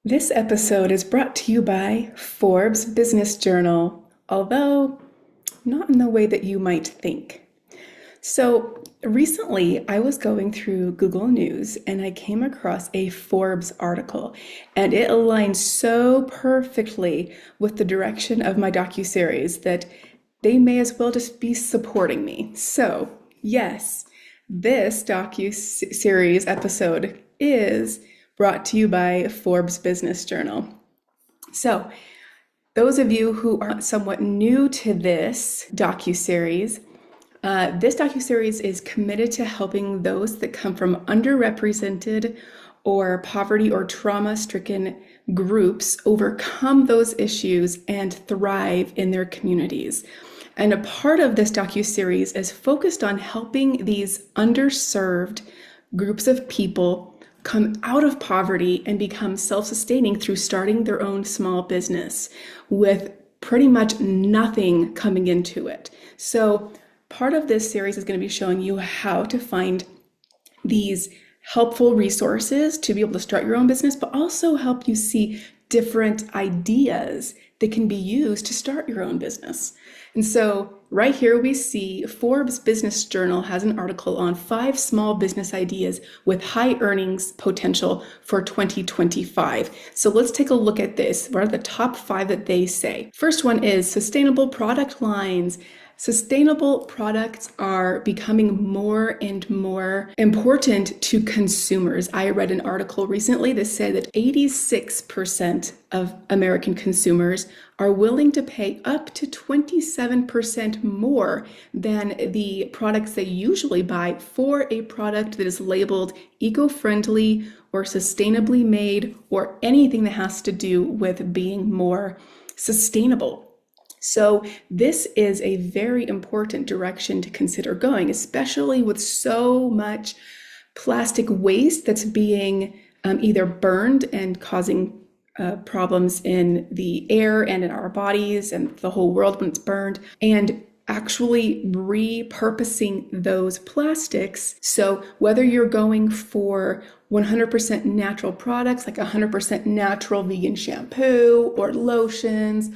This episode is brought to you by Forbes Business Journal, although not in the way that you might think. So recently, I was going through Google News and I came across a Forbes article, and it aligned so perfectly with the direction of my docuseries that they may as well just be supporting me. So, yes, this docuseries episode is brought to you by Forbes Business Journal. So, those of you who are somewhat new to this docuseries, this docuseries is committed to helping those that come from underrepresented or poverty or trauma-stricken groups overcome those issues and thrive in their communities. And a part of this docuseries is focused on helping these underserved groups of people come out of poverty and become self-sustaining through starting their own small business with pretty much nothing coming into it. So part of this series is going to be showing you how to find these helpful resources to be able to start your own business, but also help you see different ideas that can be used to start your own business. And so right here we see Forbes Business Journal has an article on 5 small business ideas with high earnings potential for 2025. So let's take a look at this. What are the top 5 that they say? First one is sustainable product lines. Sustainable products are becoming more and more important to consumers. I read an article recently that said that 86% of American consumers are willing to pay up to 27% more than the products they usually buy for a product that is labeled eco-friendly or sustainably made or anything that has to do with being more sustainable. So this is a very important direction to consider going, especially with so much plastic waste that's being either burned and causing problems in the air and in our bodies and the whole world when it's burned, and actually repurposing those plastics. So whether you're going for 100% natural products, like 100% natural vegan shampoo or lotions,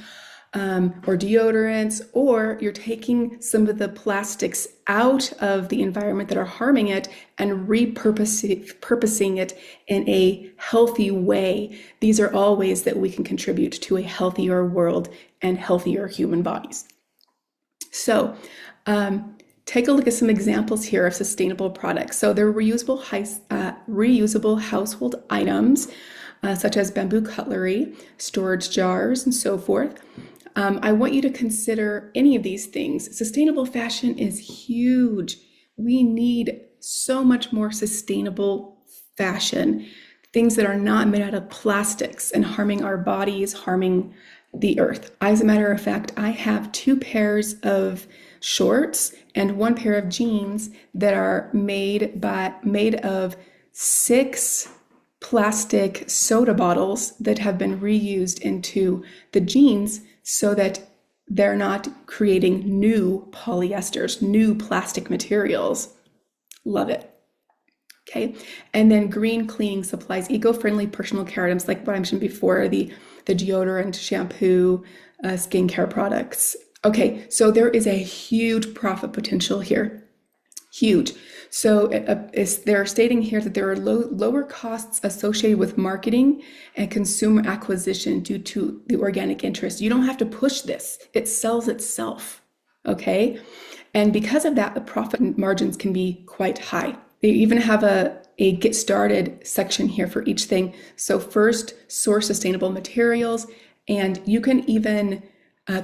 or deodorants, or you're taking some of the plastics out of the environment that are harming it and repurposing it in a healthy way. These are all ways that we can contribute to a healthier world and healthier human bodies. So take a look at some examples here of sustainable products. So they're reusable household items, such as bamboo cutlery, storage jars, and so forth. I want you to consider any of these things. Sustainable fashion is huge. We need so much more sustainable fashion, things that are not made out of plastics and harming our bodies, harming the earth. As a matter of fact, I have 2 pairs of shorts and 1 pair of jeans that are made of 6 plastic soda bottles that have been reused into the jeans so that they're not creating new polyesters, new plastic materials. Love it. Okay. And then green cleaning supplies, eco-friendly personal care items, like what I mentioned before, the deodorant, shampoo, skincare products. Okay. So there is a huge profit potential here. Huge. So they're stating here that there are lower costs associated with marketing and consumer acquisition due to the organic interest. You don't have to push this. It sells itself, okay? And because of that, the profit margins can be quite high. They even have a get started section here for each thing. So first, source sustainable materials, and you can even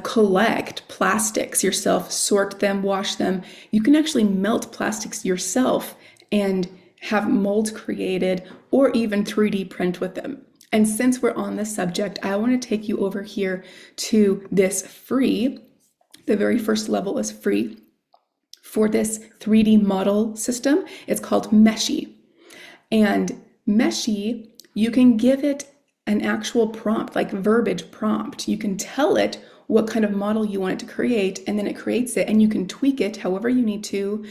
collect plastics yourself, sort them, wash them. You can actually melt plastics yourself and have molds created or even 3D print with them. And since we're on this subject, I want to take you over here to this free. The very first level is free for this 3D model system. It's called Meshy. And Meshy, you can give it an actual prompt, like verbiage prompt. You can tell it what kind of model you want it to create, and then it creates it, and you can tweak it however you need to.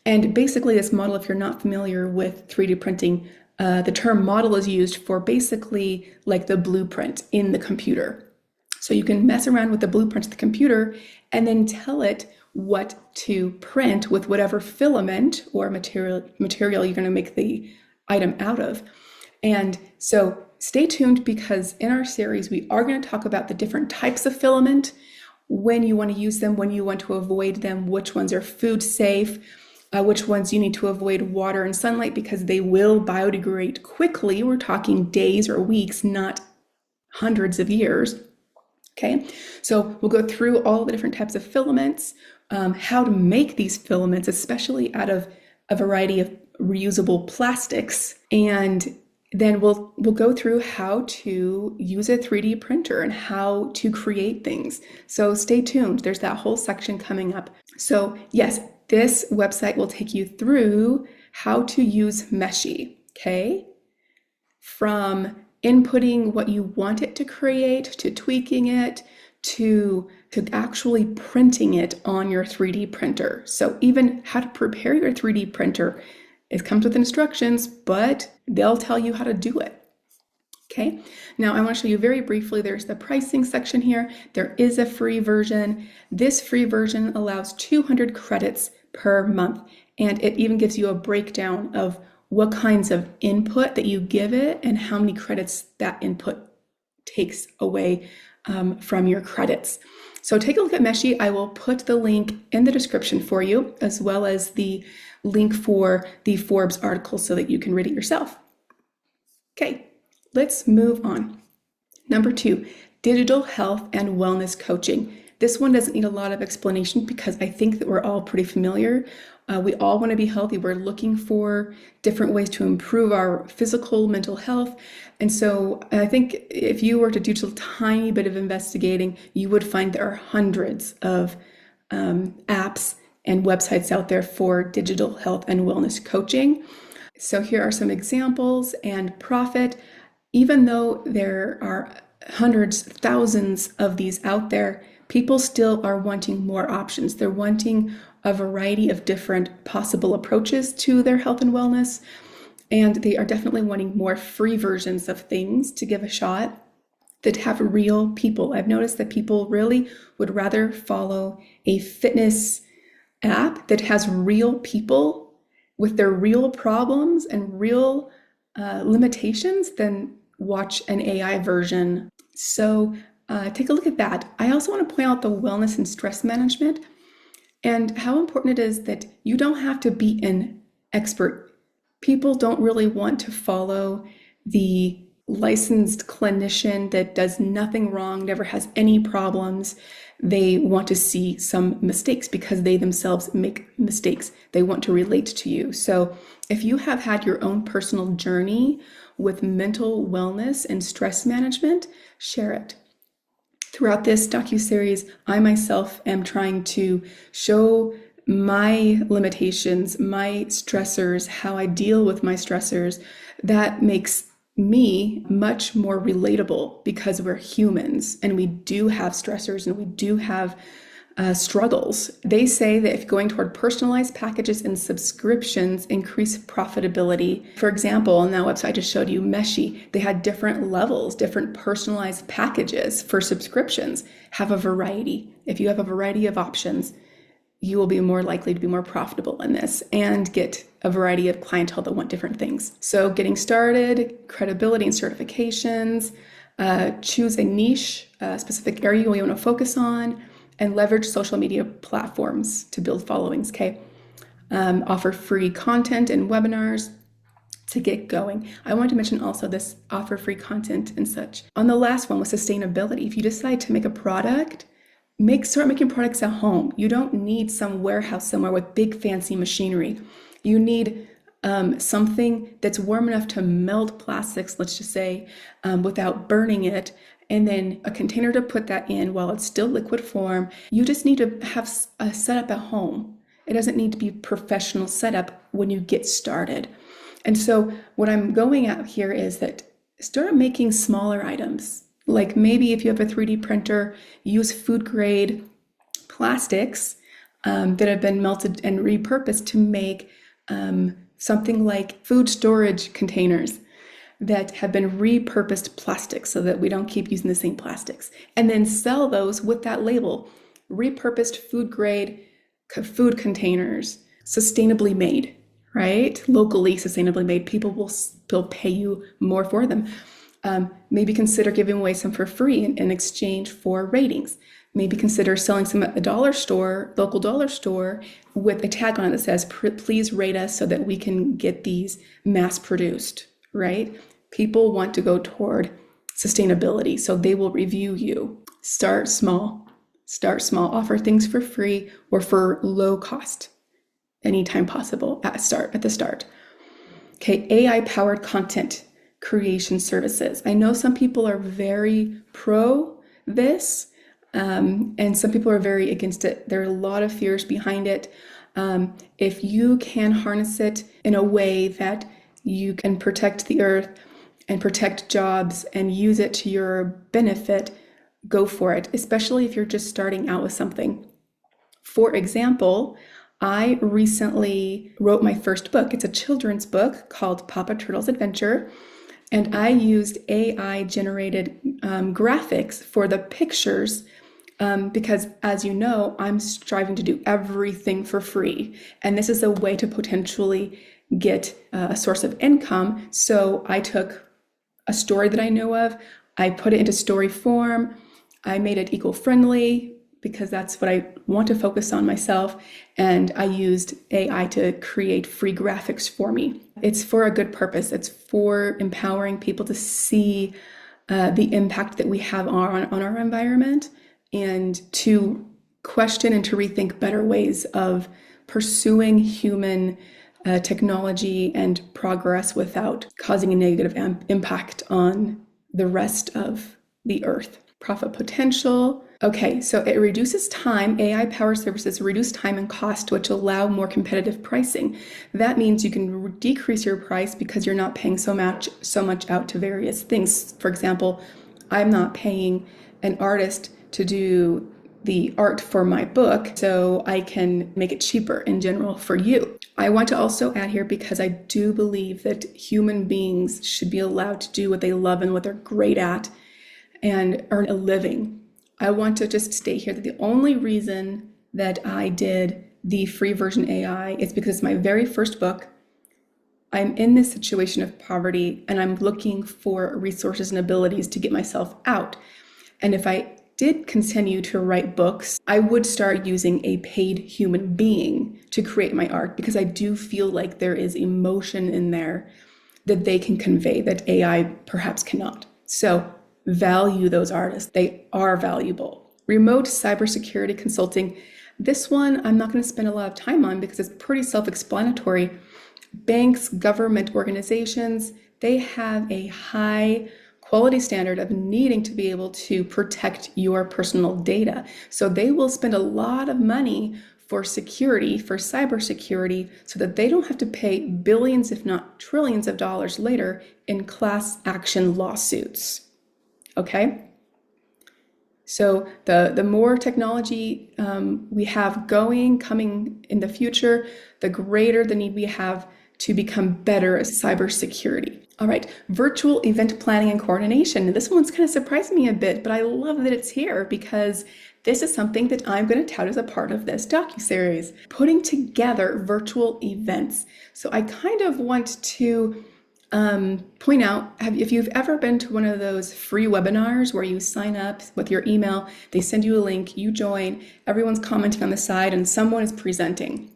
And basically this model, if you're not familiar with 3D printing, the term model is used for basically like the blueprint in the computer. So you can mess around with the blueprint of the computer and then tell it what to print with whatever filament or material you're going to make the item out of. And so stay tuned, because in our series, we are going to talk about the different types of filament, when you want to use them, when you want to avoid them, which ones are food safe, which ones you need to avoid water and sunlight because they will biodegrade quickly. We're talking days or weeks, not hundreds of years. Okay, so we'll go through all the different types of filaments, how to make these filaments, especially out of a variety of reusable plastics, and then we'll go through how to use a 3D printer and how to create things. So stay tuned. There's that whole section coming up. So yes, this website will take you through how to use Meshy, okay? From inputting what you want it to create, to tweaking it, to actually printing it on your 3D printer. So even how to prepare your 3D printer, it comes with instructions, but they'll tell you how to do it. Okay, now I want to show you very briefly, there's the pricing section here. There is a free version. This free version allows 200 credits per month, and it even gives you a breakdown of what kinds of input that you give it and how many credits that input takes away from your credits. So take a look at Meshy. I will put the link in the description for you, as well as the link for the Forbes article so that you can read it yourself. Okay, let's move on. Number 2, digital health and wellness coaching. This one doesn't need a lot of explanation because I think that we're all pretty familiar. We all want to be healthy. We're looking for different ways to improve our physical, mental health. And so I think if you were to do just a tiny bit of investigating, you would find there are hundreds of apps and websites out there for digital health and wellness coaching. So here are some examples and profit. Even though there are hundreds, thousands of these out there, people still are wanting more options. They're wanting a variety of different possible approaches to their health and wellness, and they are definitely wanting more free versions of things to give a shot that have real people. I've noticed that people really would rather follow a fitness app that has real people with their real problems and real limitations than watch an AI version. So take a look at that. I also want to point out the wellness and stress management and how important it is that you don't have to be an expert. People don't really want to follow the licensed clinician that does nothing wrong, never has any problems. They want to see some mistakes because they themselves make mistakes. They want to relate to you. So if you have had your own personal journey with mental wellness and stress management, share it. Throughout this docuseries, I myself am trying to show my limitations, my stressors, how I deal with my stressors. That makes me much more relatable because we're humans and we do have stressors and we do have struggles. They say that if going toward personalized packages and subscriptions increase profitability. For example, on that website I just showed you, Meshy, they had different levels, different personalized packages for subscriptions. Have a variety. If you have a variety of options, you will be more likely to be more profitable in this and get a variety of clientele that want different things. So getting started, credibility and certifications, choose a niche, a specific area you want to focus on, and leverage social media platforms to build followings, okay? Offer free content and webinars to get going. I want to mention also this offer free content and such. On the last one with sustainability, if you decide to make a product, start making products at home. You don't need some warehouse somewhere with big fancy machinery. You need something that's warm enough to melt plastics, let's just say, without burning it, and then a container to put that in while it's still liquid form. You just need to have a setup at home. It doesn't need to be professional setup when you get started. And so what I'm going at here is that start making smaller items. Like maybe if you have a 3D printer, use food grade plastics that have been melted and repurposed to make something like food storage containers that have been repurposed plastics so that we don't keep using the same plastics, and then sell those with that label, repurposed food grade food containers, sustainably made, right? Locally sustainably made. People will still pay you more for them. Maybe consider giving away some for free in exchange for ratings. Maybe consider selling some at the dollar store, local dollar store, with a tag on it that says, please rate us so that we can get these mass produced, right? People want to go toward sustainability, so they will review you. Start small. Start small. Offer things for free or for low cost anytime possible at the start. Okay, AI-powered content creation services. I know some people are very pro this, and some people are very against it. There are a lot of fears behind it. If you can harness it in a way that you can protect the earth and protect jobs and use it to your benefit, go for it, especially if you're just starting out with something. For example, I recently wrote my first book. It's a children's book called Papa Turtle's Adventure. And I used AI-generated graphics for the pictures because, as you know, I'm striving to do everything for free. And this is a way to potentially get a source of income. So I took a story that I know of, I put it into story form, I made it eco-friendly because that's what I want to focus on myself, and I used AI to create free graphics for me. It's for a good purpose. It's for empowering people to see the impact that we have on our environment, and to question and to rethink better ways of pursuing human technology and progress without causing a negative impact on the rest of the earth. Profit potential. Okay, so it reduces time. AI-powered services reduce time and cost, which allow more competitive pricing. That means you can decrease your price because you're not paying so much out to various things. For example, I'm not paying an artist to do the art for my book, so I can make it cheaper in general for you. I want to also add here, because I do believe that human beings should be allowed to do what they love and what they're great at and earn a living. I want to just state here that the only reason that I did the free version AI is because it's my very first book. I'm in this situation of poverty and I'm looking for resources and abilities to get myself out. And if I did continue to write books, I would start using a paid human being to create my art, because I do feel like there is emotion in there that they can convey that AI perhaps cannot. So value those artists. They are valuable. Remote cybersecurity consulting. This one I'm not going to spend a lot of time on because it's pretty self-explanatory. Banks, government organizations, they have a high quality standard of needing to be able to protect your personal data. So they will spend a lot of money for security, for cybersecurity, so that they don't have to pay billions, if not trillions of dollars later in class action lawsuits. Okay? So the more technology we have coming in the future, the greater the need we have to become better at cybersecurity. All right, virtual event planning and coordination. This one's kind of surprised me a bit, but I love that it's here because this is something that I'm going to tout as a part of this docuseries, putting together virtual events. So I kind of want to point out, if you've ever been to one of those free webinars where you sign up with your email, they send you a link, you join, everyone's commenting on the side, and someone is presenting.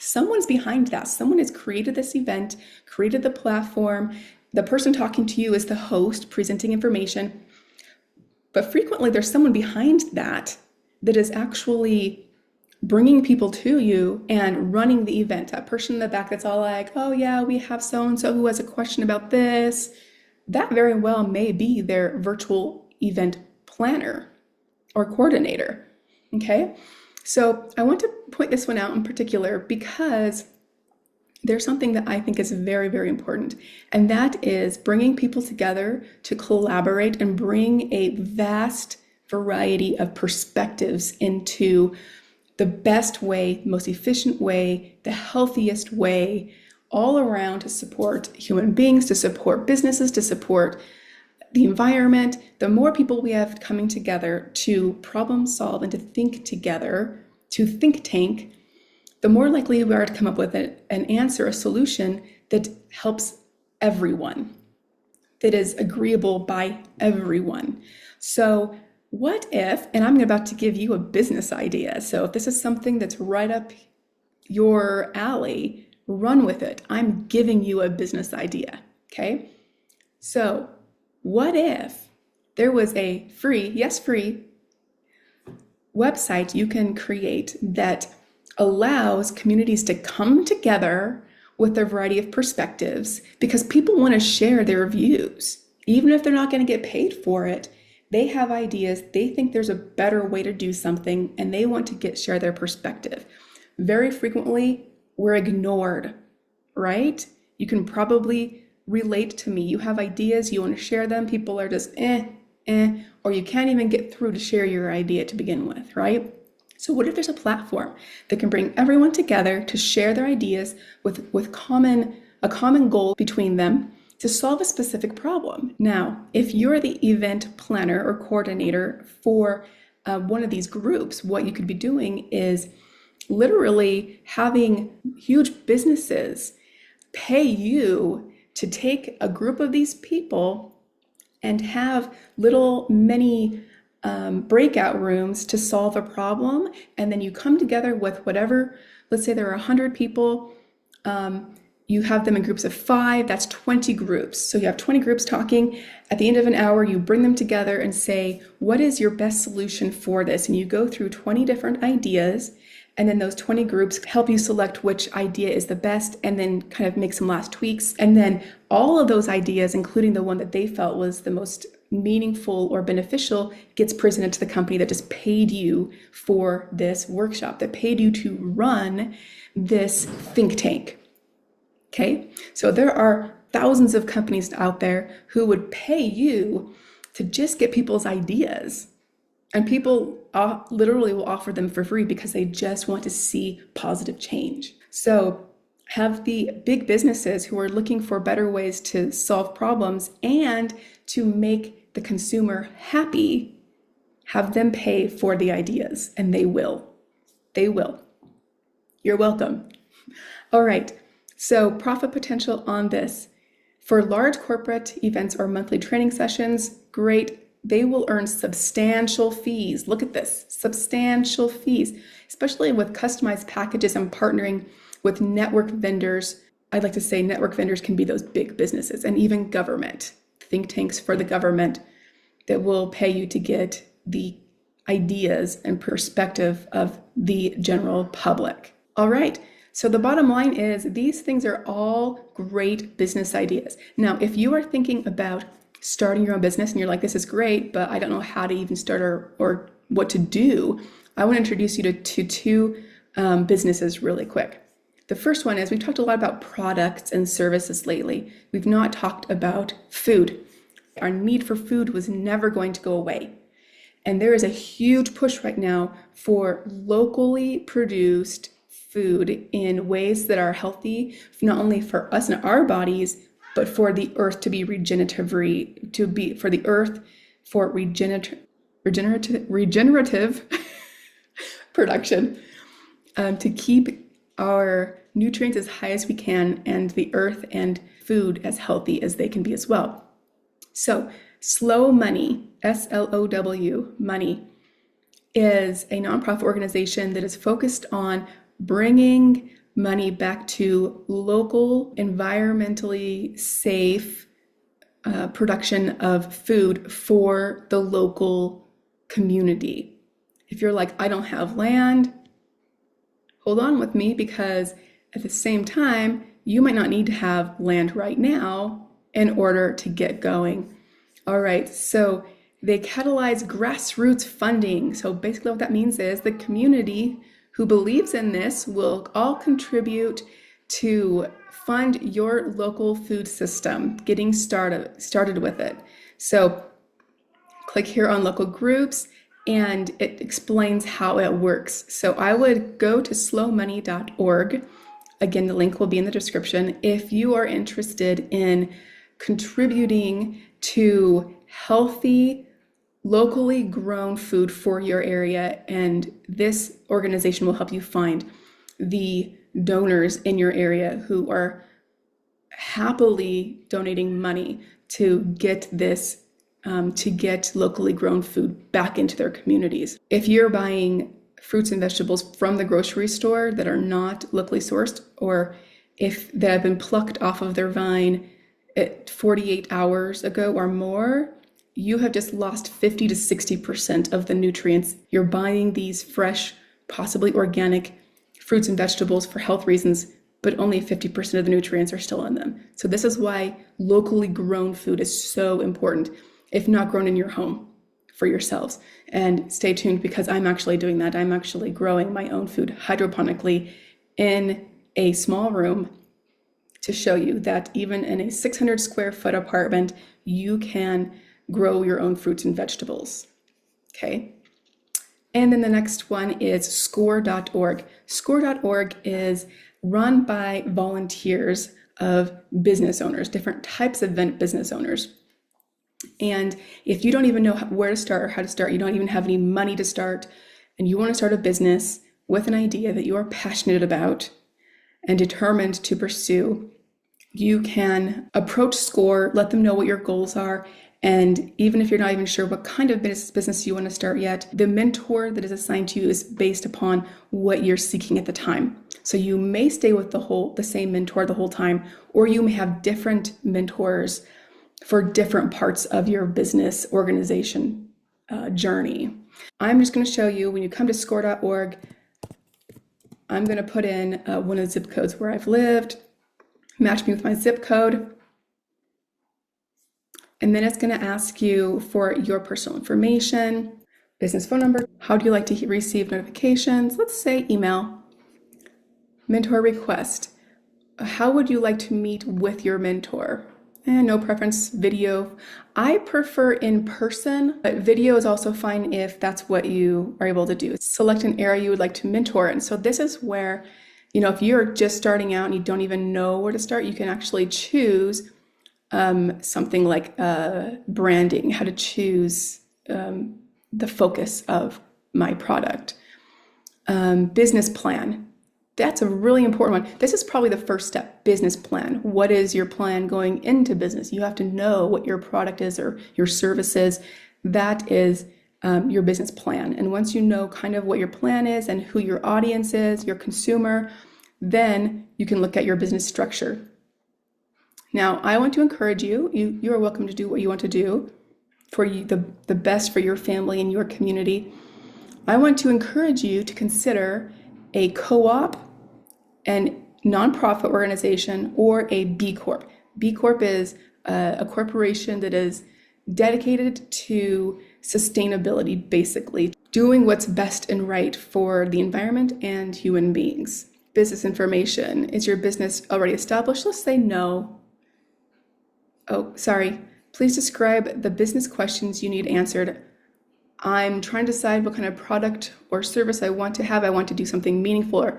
Someone's behind that. Someone has created this event, created the platform. The person talking to you is the host presenting information. But frequently there's someone behind that is actually bringing people to you and running the event. That person in the back that's all like, oh yeah, we have so-and-so who has a question about this. That very well may be their virtual event planner or coordinator, okay? So I want to point this one out in particular because there's something that I think is very, very important, and that is bringing people together to collaborate and bring a vast variety of perspectives into the best way, most efficient way, the healthiest way, all around to support human beings, to support businesses, to support the environment. The more people we have coming together to problem solve and to think together, to think tank, the more likely we are to come up with an answer, a solution that helps everyone, that is agreeable by everyone. So what if, and I'm about to give you a business idea. So if this is something that's right up your alley, run with it. I'm giving you a business idea, okay? So what if there was a free, yes, free website you can create that allows communities to come together with a variety of perspectives, because people want to share their views. Even if they're not going to get paid for it, they have ideas, they think there's a better way to do something, and they want to share their perspective. Very frequently, we're ignored, right? You can probably relate to me. You have ideas, you want to share them, people are just or you can't even get through to share your idea to begin with, right? So what if there's a platform that can bring everyone together to share their ideas with a common goal between them to solve a specific problem? Now, if you're the event planner or coordinator for one of these groups, what you could be doing is literally having huge businesses pay you to take a group of these people and have little mini breakout rooms to solve a problem. And then you come together with whatever, let's say there are 100 people, you have them in groups of 5, that's 20 groups. So you have 20 groups talking. At the end of an hour, you bring them together and say, what is your best solution for this? And you go through 20 different ideas, and then those 20 groups help you select which idea is the best, and then kind of make some last tweaks. And then all of those ideas, including the one that they felt was the most meaningful or beneficial, gets presented to the company that just paid you for this workshop, that paid you to run this think tank. Okay, so there are thousands of companies out there who would pay you to just get people's ideas, and people literally will offer them for free because they just want to see positive change. So have the big businesses who are looking for better ways to solve problems and to make the consumer happy, have them pay for the ideas, and they will. They will. You're welcome. All right. So profit potential on this. For large corporate events or monthly training sessions, great. They will earn substantial fees. Look at this, substantial fees, especially with customized packages and partnering with network vendors. I'd like to say network vendors can be those big businesses and even government, think tanks for the government that will pay you to get the ideas and perspective of the general public. All right. So the bottom line is these things are all great business ideas. Now, if you are thinking about starting your own business and you're like, this is great, but I don't know how to even start or what to do, I want to introduce you to two businesses really quick. The first one is, we've talked a lot about products and services lately. We've not talked about food. Our need for food was never going to go away. And there is a huge push right now for locally produced food in ways that are healthy, not only for us and our bodies, but for the earth to be regenerative production, to keep our nutrients as high as we can, and the earth and food as healthy as they can be as well. So Slow Money, SLOW Money, is a nonprofit organization that is focused on bringing money back to local, environmentally safe production of food for the local community. If you're like, I don't have land, hold on with me, because at the same time, you might not need to have land right now in order to get going. All right, so they catalyze grassroots funding. So basically what that means is the community who believes in this will all contribute to fund your local food system, getting started with it. So click here on local groups, and it explains how it works. So I would go to slowmoney.org. Again, the link will be in the description. If you are interested in contributing to healthy, locally grown food for your area, and this organization will help you find the donors in your area who are happily donating money to get this, to get locally grown food back into their communities. If you're buying fruits and vegetables from the grocery store that are not locally sourced, or if they have been plucked off of their vine at 48 hours ago or more, you have just lost 50 to 60% of the nutrients. You're buying these fresh, possibly organic fruits and vegetables for health reasons, but only 50% of the nutrients are still in them. So this is why locally grown food is so important, if not grown in your home for yourselves. And stay tuned, because I'm actually doing that. I'm actually growing my own food hydroponically in a small room to show you that even in a 600 square foot apartment, you can grow your own fruits and vegetables. Okay. And then the next one is score.org. Score.org is run by volunteers of business owners, different types of business owners. And if you don't even know where to start or how to start, you don't even have any money to start, and you want to start a business with an idea that you are passionate about and determined to pursue, you can approach SCORE, let them know what your goals are. And even if you're not even sure what kind of business you want to start yet, the mentor that is assigned to you is based upon what you're seeking at the time. So you may stay with the same mentor the whole time, or you may have different mentors for different parts of your business organization journey. I'm just going to show you, when you come to score.org, I'm going to put in one of the zip codes where I've lived, match me with my zip code. And then it's going to ask you for your personal information, business phone number. How do you like to receive notifications? Let's say email. Mentor request. How would you like to meet with your mentor? No preference, video. I prefer in person, but video is also fine if that's what you are able to do. Select an area you would like to mentor in. So this is where, if you're just starting out and you don't even know where to start, you can actually choose something like branding, how to choose the focus of my product. Business plan. That's a really important one. This is probably the first step, business plan. What is your plan going into business? You have to know what your product is or your service is. That is your business plan. And once you know kind of what your plan is and who your audience is, your consumer, then you can look at your business structure. Now, I want to encourage you. You are welcome to do what you want to do for you, the best for your family and your community. I want to encourage you to consider a co-op, and nonprofit organization, or a B Corp. B Corp is a corporation that is dedicated to sustainability, basically doing what's best and right for the environment and human beings. Business information. Is your business already established? Let's say no. Oh, sorry. Please describe the business questions you need answered. I'm trying to decide what kind of product or service I want to have. I want to do something meaningful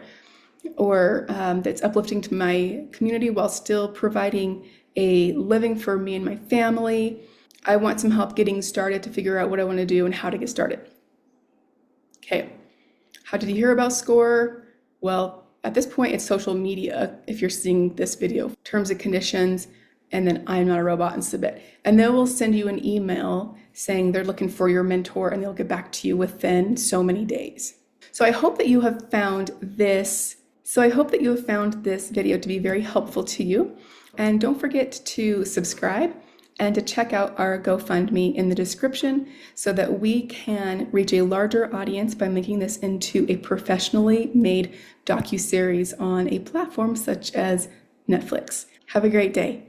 or that's uplifting to my community while still providing a living for me and my family. I want some help getting started to figure out what I want to do and how to get started. Okay. How did you hear about SCORE? Well, at this point, it's social media. If you're seeing this video, terms and conditions, and then I'm not a robot, and submit. And they will send you an email saying they're looking for your mentor, and they'll get back to you within so many days. So I hope that you have found this video to be very helpful to you. And don't forget to subscribe and to check out our GoFundMe in the description so that we can reach a larger audience by making this into a professionally made docuseries on a platform such as Netflix. Have a great day.